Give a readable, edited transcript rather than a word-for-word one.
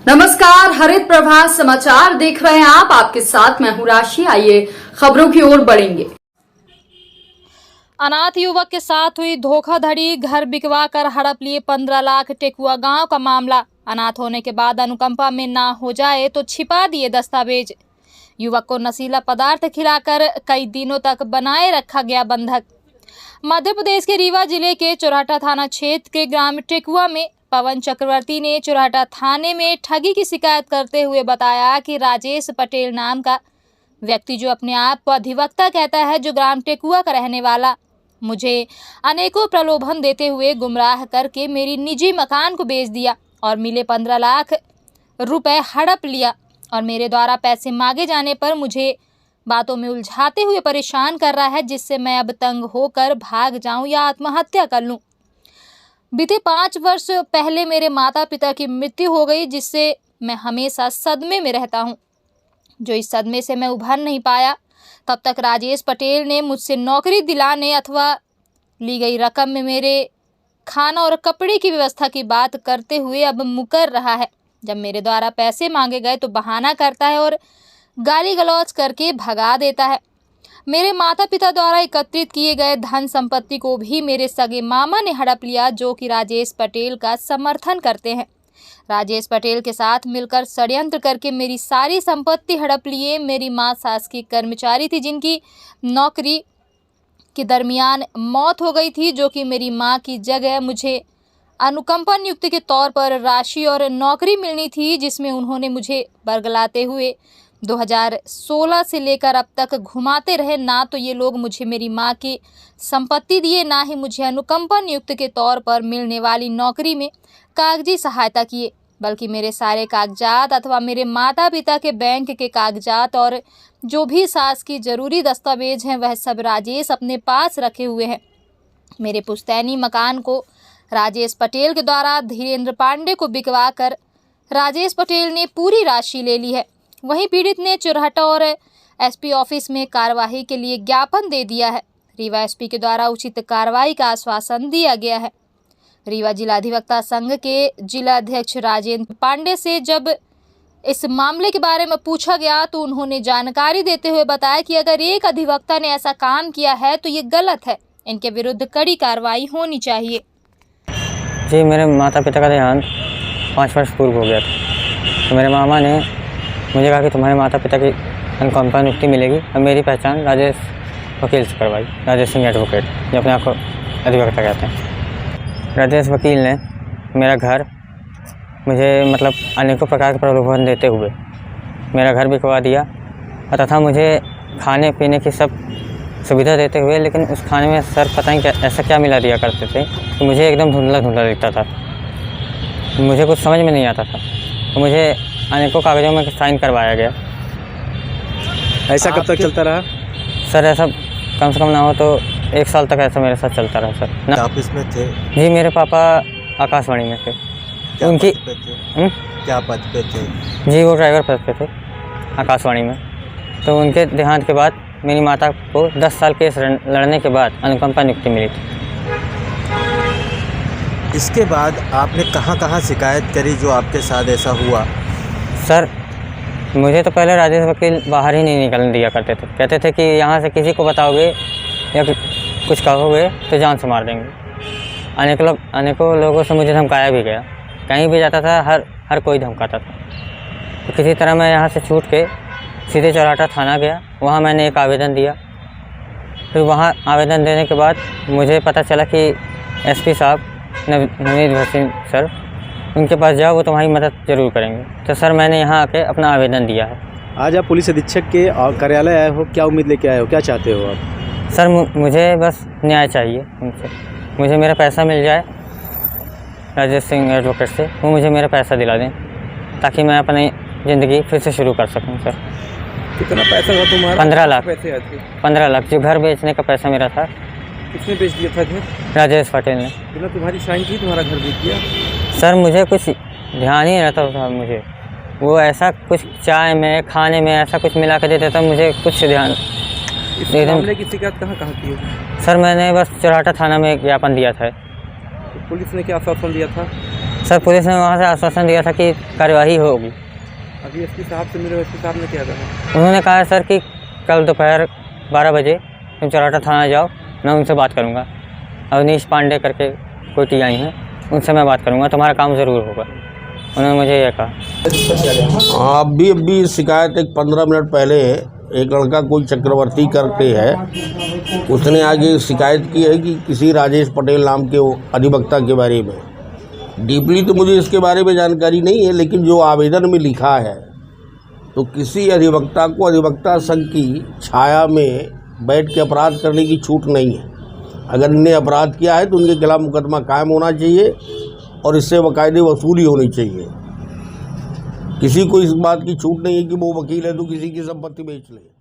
नमस्कार, हरित प्रभात समाचार देख रहे हैं आप। आपके साथ मैं हूं राशि। आइए खबरों की ओर बढ़ेंगे। अनाथ युवक के साथ हुई धोखाधड़ी, घर बिकवा कर हड़प लिए 15 लाख। टेकुआ गांव का मामला। अनाथ होने के बाद अनुकंपा में ना हो जाए तो छिपा दिए दस्तावेज। युवक को नशीला पदार्थ खिलाकर कई दिनों तक बनाए रखा गया बंधक। मध्य प्रदेश के रीवा जिले के चौराटा थाना क्षेत्र के ग्राम टेकुआ में पवन चक्रवर्ती ने चौराटा थाने में ठगी की शिकायत करते हुए बताया कि राजेश पटेल नाम का व्यक्ति, जो अपने आप को अधिवक्ता कहता है, जो ग्राम टेकुआ का रहने वाला, मुझे अनेकों प्रलोभन देते हुए गुमराह करके मेरी निजी मकान को बेच दिया और मिले 15 लाख रुपए हड़प लिया और मेरे द्वारा पैसे मांगे जाने पर मुझे बातों में उलझाते हुए परेशान कर रहा है, जिससे मैं अब तंग होकर भाग जाऊं या आत्महत्या कर लूं। बीते 5 वर्ष पहले मेरे माता पिता की मृत्यु हो गई, जिससे मैं हमेशा सदमे में रहता हूं। जो इस सदमे से मैं उभर नहीं पाया, तब तक राजेश पटेल ने मुझसे नौकरी दिलाने अथवा ली गई रकम में मेरे खाना और कपड़े की व्यवस्था की बात करते हुए अब मुकर रहा है। जब मेरे द्वारा पैसे मांगे गए तो बहाना करता है और गाली गलौज करके भगा देता है। मेरे माता पिता द्वारा एकत्रित किए गए धन संपत्ति को भी मेरे सगे मामा ने हड़प लिया, जो कि राजेश पटेल का समर्थन करते हैं। राजेश पटेल के साथ मिलकर षड्यंत्र करके मेरी सारी संपत्ति हड़प लिए। मेरी माँ शासकीय कर्मचारी थी, जिनकी नौकरी के दरमियान मौत हो गई थी, जो कि मेरी माँ की जगह मुझे अनुकंपा नियुक्ति के तौर पर राशि और नौकरी मिलनी थी, जिसमें उन्होंने मुझे बरगलाते हुए 2016 से लेकर अब तक घुमाते रहे। ना तो ये लोग मुझे मेरी माँ की संपत्ति दिए, ना ही मुझे अनुकंपा नियुक्त के तौर पर मिलने वाली नौकरी में कागजी सहायता किए, बल्कि मेरे सारे कागजात अथवा मेरे माता पिता के बैंक के कागजात और जो भी सास की जरूरी दस्तावेज हैं, वह सब राजेश अपने पास रखे हुए हैं। मेरे पुश्तैनी मकान को राजेश पटेल के द्वारा धीरेन्द्र पांडे को बिकवा कर राजेश पटेल ने पूरी राशि ले ली है। वहीं पीड़ित ने चौराटा और एसपी ऑफिस में कार्यवाही के लिए ज्ञापन दे दिया है। रीवा एसपी के द्वारा उचित कार्रवाई का आश्वासन दिया गया है। रीवा जिला अधिवक्ता संघ के जिला अध्यक्ष राजेंद्र पांडे से जब इस मामले के बारे में पूछा गया तो उन्होंने जानकारी देते हुए बताया कि अगर एक अधिवक्ता ने ऐसा काम किया है तो ये गलत है, इनके विरुद्ध कड़ी कार्रवाई होनी चाहिए। जी, मेरे माता पिता का देहांत 5 वर्ष पूर्व हो गया था, तो मेरे मामा ने मुझे कहा कि तुम्हारे माता पिता की अनुकंपा नियुक्ति मिलेगी और मेरी पहचान राजेश वकील से करवाई। राजेश सिंह एडवोकेट, जो अपने आप को अधिवक्ता कहते हैं। राजेश वकील ने मेरा घर मुझे अनेकों प्रकार के प्रलोभन देते हुए मेरा घर बिकवा दिया और तथा मुझे खाने पीने की सब सुविधा देते हुए, लेकिन उस खाने में सर पता नहीं क्या ऐसा क्या मिला दिया करते थे कि मुझे एकदम धुंधला धुंधला दिखता था। मुझे कुछ समझ में नहीं आता था, तो मुझे अनेकों कागज़ों में साइन करवाया गया। ऐसा कब तक चलता रहा सर? ऐसा कम से कम ना हो तो 1 साल तक ऐसा मेरे साथ चलता रहा सर। क्या ऑफिस में थे? जी, मेरे पापा आकाशवाणी में थे। क्या उनकी पद पे थे? क्या पद पे थे? जी, वो ड्राइवर पद पे थे आकाशवाणी में। तो उनके देहांत के बाद मेरी माता को 10 साल केस लड़ने के बाद अनुकंपा नियुक्ति मिली थी। इसके बाद आपने कहाँ शिकायत करी जो आपके साथ ऐसा हुआ? सर, मुझे तो पहले राजेश वकील बाहर ही नहीं निकलने दिया करते थे। कहते थे कि यहाँ से किसी को बताओगे या कुछ कहोगे तो जान से मार देंगे। अनेकों लोगों से मुझे धमकाया भी गया। कहीं भी जाता था हर कोई धमकाता था। तो किसी तरह मैं यहाँ से छूट के सीधे चौराटा थाना गया। वहाँ मैंने एक आवेदन दिया। फिर वहाँ आवेदन देने के बाद मुझे पता चला कि एसपी साहब नवनीत भसीन सर, उनके पास जाओ, वो तुम्हारी मदद ज़रूर करेंगे। तो सर, मैंने यहाँ आके अपना आवेदन दिया है। आज आप पुलिस अधीक्षक के कार्यालय आए हो, क्या उम्मीद लेके आए हो, क्या चाहते हो आप? सर, मुझे बस न्याय चाहिए उनसे। मुझे मेरा पैसा मिल जाए राजेश सिंह एडवोकेट से, वो मुझे मेरा पैसा दिला दें ताकि मैं अपनी ज़िंदगी फिर से शुरू कर सकूं। सर, कितना पैसा हुआ तुम्हारा? 15 लाख। पैसे आए थे? 15 लाख जो घर बेचने का पैसा मेरा था। किसने बेच दिया था घर? राजेश पटेल ने। बिना तुम्हारी साइन की तुम्हारा घर बेच दिया? सर, मुझे कुछ ध्यान ही रहता था। मुझे वो ऐसा कुछ चाय में खाने में ऐसा कुछ मिला कर देता था, मुझे कुछ ध्यान। इस मामले की शिकायत कहाँ की है? सर, मैंने बस चौराटा थाना में ज्ञापन दिया था। तो पुलिस ने क्या आश्वासन दिया था? सर पुलिस ने वहाँ से आश्वासन दिया था कि कार्यवाही होगी। अभी एसपी साहब से मिले, एसपी साहब ने क्या कहा? उन्होंने कहा सर कि कल दोपहर 12 बजे तुम चौराटा थाना जाओ, मैं उनसे बात करूँगा। अवनीश पांडे करके कोई टीआई हैं, उनसे मैं बात करूँगा, तुम्हारा काम ज़रूर होगा। उन्होंने मुझे ये कहा। अभी शिकायत एक 15 मिनट पहले एक लड़का कोई चक्रवर्ती करके है, उसने आगे शिकायत की है कि किसी राजेश पटेल नाम के अधिवक्ता के बारे में। डीपली तो मुझे इसके बारे में जानकारी नहीं है, लेकिन जो आवेदन में लिखा है तो किसी अधिवक्ता को अधिवक्ता संघ की छाया में बैठ के अपराध करने की छूट नहीं है। अगर इन्हें अपराध किया है तो उनके खिलाफ मुकदमा कायम होना चाहिए और इससे बाकायदे वसूली होनी चाहिए। किसी को इस बात की छूट नहीं है कि वो वकील है तो किसी की संपत्ति बेच ले।